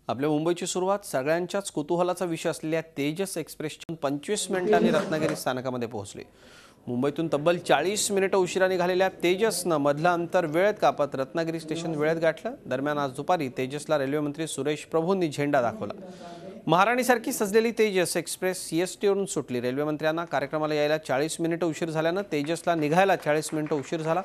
आपल्या मुंबईची सुरुवात सगळ्यांच्याच कुतूहलाचा विषय असलेल्या तेजस एक्सप्रेसच्या 25 मिनिटांनी रत्नागिरी स्थानकामध्ये पोहोचली। मुंबईतून तब्बल 40 मिनिटे उशिरा निघालेल्या तेजसनं मधलं अंतर वेळेत कापत रत्नागिरी स्टेशन वेळेत गाठलं। दरम्यान आज दुपारी तेजसला रेल्वे मंत्री सुरेश प्रभूंनी झेंडा दाखवला। महाराणीसारखी सजलेली तेजस एक्सप्रेस सीएसटीवरून सुटली। रेल्वे मंत्र्यांना कार्यक्रमाला यायला 40 मिनिटे उशीर झाल्यानं तेजसला निघायला 40 मिनिटे उशीर झाला।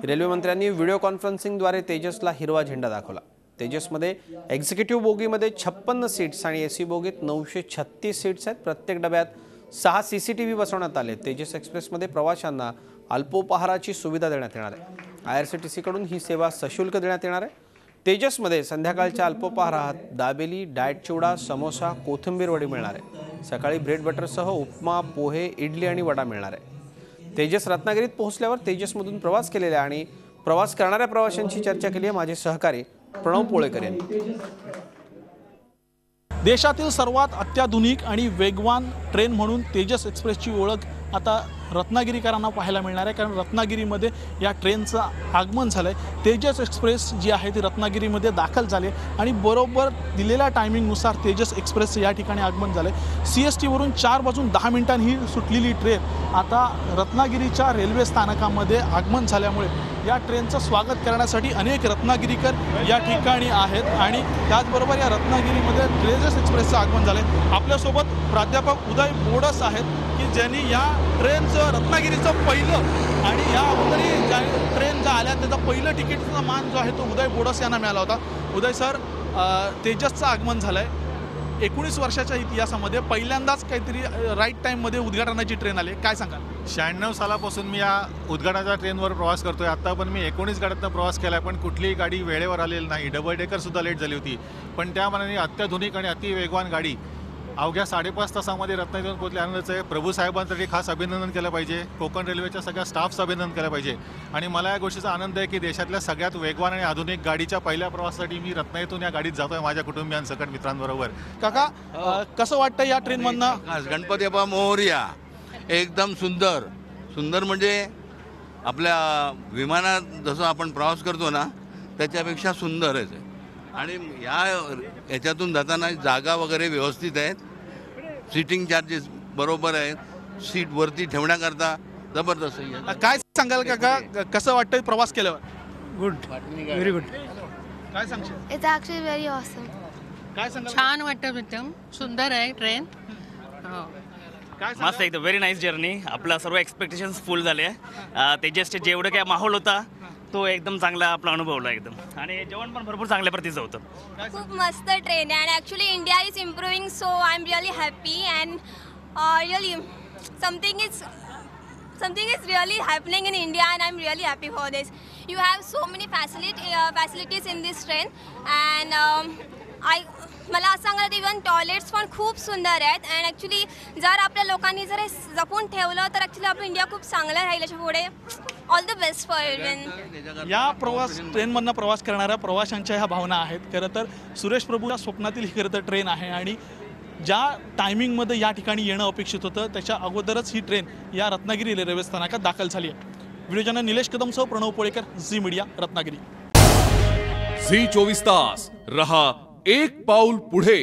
रेल्वे मंत्र्यांनी व्हिडिओ कॉन्फरन्सिंगद्वारे तेजसला हिरवा झेंडा दाखवला। तेजसमध्ये एक्झिक्युटिव्ह बोगीमध्ये 56 सीट्स आणि एसी बोगीत 936 सीट्स आहेत। प्रत्येक डब्यात 6 सीसीटीव्ही बसवण्यात आले। तेजस एक्सप्रेसमध्ये प्रवाशांना अल्पोपहाराची सुविधा देण्यात येणार आहे। IRCTC कडून ही सेवा सशुल्क देण्यात येणार आहे। तेजसमध्ये संध्याकाळच्या अल्पोपहारात दाबेली, डाएट चिवडा, समोसा, कोथिंबीर वडी मिळणार आहे। सकाळी ब्रेड बटरसह उपमा, पोहे, इडली आणि वडा मिळणार आहे। तेजस रत्नागिरीत पोहोचल्यावर तेजसमधून प्रवास केलेल्या आणि प्रवास करणाऱ्या प्रवाशांची चर्चा केली आहे माझे सहकारी प्रणव पोळेकर यांनी। देशातील सर्वात अत्याधुनिक आणि वेगवान ट्रेन म्हणून तेजस एक्सप्रेसची ओळख आता रत्नागिरीकरांना पाहायला मिळणार आहे, कारण रत्नागिरीमध्ये या ट्रेनचं आगमन झालं आहे। तेजस एक्सप्रेस जी आहे ती रत्नागिरीमध्ये दाखल झाली आणि बरोबर दिलेल्या टायमिंगनुसार तेजस एक्सप्रेस या ठिकाणी आगमन झालं आहे। CSTवरून 4:10 ही सुटलेली ट्रेन आता रत्नागिरीच्या रेल्वे स्थानकामध्ये आगमन झाल्यामुळे या ट्रेनचं स्वागत करण्यासाठी अनेक रत्नागिरीकर या ठिकाणी आहेत आणि त्याचबरोबर या रत्नागिरीमध्ये तेजस एक्सप्रेसचं आगमन झालं आहे। आपल्यासोबत प्राध्यापक उदय बोडस आहेत की ज्यांनी या ट्रेनचं रत्नागिरीचं पहिलं आणि या अगोदरी ज्या ट्रेन ज्या आल्या त्याचा पहिलं तिकीटचा मान जो आहे तो उदय बोडस यांना मिळाला होता। उदय सर, तेजसचं आगमन झालं आहे। 19 वर्षाच्या इतिहासामध्ये पहिल्यांदाच काहीतरी राईट टाईममध्ये उद्घाटनाची ट्रेन आली, काय सांगाल? 96 सालापासून मी या उद्घाटनाच्या ट्रेनवर प्रवास करतोय। आता पण मी 19 गाड्यांना प्रवास केला, पण कुठलीही गाडी वेळेवर आलेली नाही। डबल डेकरसुद्धा लेट झाली होती, पण त्या मानाने अत्याधुनिक आणि अति वेगवान गाडी अवघ्या 5.5 तासामध्ये रत्नागिरीत पोहोचली। आनंदाचं आहे। प्रभू साहेबांसाठी खास अभिनंदन केलं पाहिजे, कोकण रेल्वेच्या सगळ्या स्टाफचं अभिनंदन केलं पाहिजे आणि मला या गोष्टीचा आनंद आहे की देशातल्या सगळ्यात वेगवान आणि आधुनिक गाडीच्या पहिल्या प्रवासासाठी मी रत्नागिरीतून या गाडीत जातोय माझ्या कुटुंबियांसकट मित्रांबरोबर। काका, कसं वाटतं या ट्रेनमधनं? गणपती बाप्पा मोरया, एकदम सुंदर सुंदर म्हणजे आपल्या विमानात जसं आपण प्रवास करतो ना त्याच्यापेक्षा सुंदर आहे आणि याच्यातून जाताना जागा वगैरे व्यवस्थित आहेत, सीटिंग चार्जेस बरोबर आहेत, सीट वरती ठेवण्याकरता जबरदस्त आहे। काय सांगाल काका, कसं वाटतं प्रवास केल्यावर? Good, very good. काय सांगशील? It's actually very awesome. काय सांगाल? छान वाटतं, एकदम सुंदर आहे ट्रेन। काय मस्त, एकदम व्हेरी नाईस जर्नी। आपला सर्व एक्सपेक्टेशन्स फुल झाले। तेजसचे जेवढं काय माहोल होता तो एकदम चांगला आपला अनुभवला एकदम, आणि जेवण पण भरपूर चांगल्या प्रतीचं होतं। खूप मस्त ट्रेन आहे आणि actually India is improving, so I am really happy and really something is really happening in India and I'm really happy for this. You have so many facilities in this train and मला असं सांगायला even toilets पण खूप सुंदर आहेत and actually जर आपल्या लोकांनी जर हे जपून ठेवलं तर ॲक्च्युली आपलं इंडिया खूप चांगलं राहील याच्या पुढे। All the best for it. या ट्रेनमधनं प्रवास करणाऱ्या प्रवाशांच्या ह्या भावना आहेत। खरं तर सुरेश प्रभूच्या स्वप्नातील ही खरं तर ट्रेन आहे आणि ज्या टायमिंगमध्ये या ठिकाणी येणं अपेक्षित होतं त्याच्या अगोदरच ही ट्रेन या रत्नागिरी रेल्वे स्थानकात दाखल झाली आहे। व्हिडिओ जर्नलिस्ट निलेश कदमसह Pranav Polekar, Zee media, Ratnagiri. Zee 24 तास रहा एक पाऊल पुढे।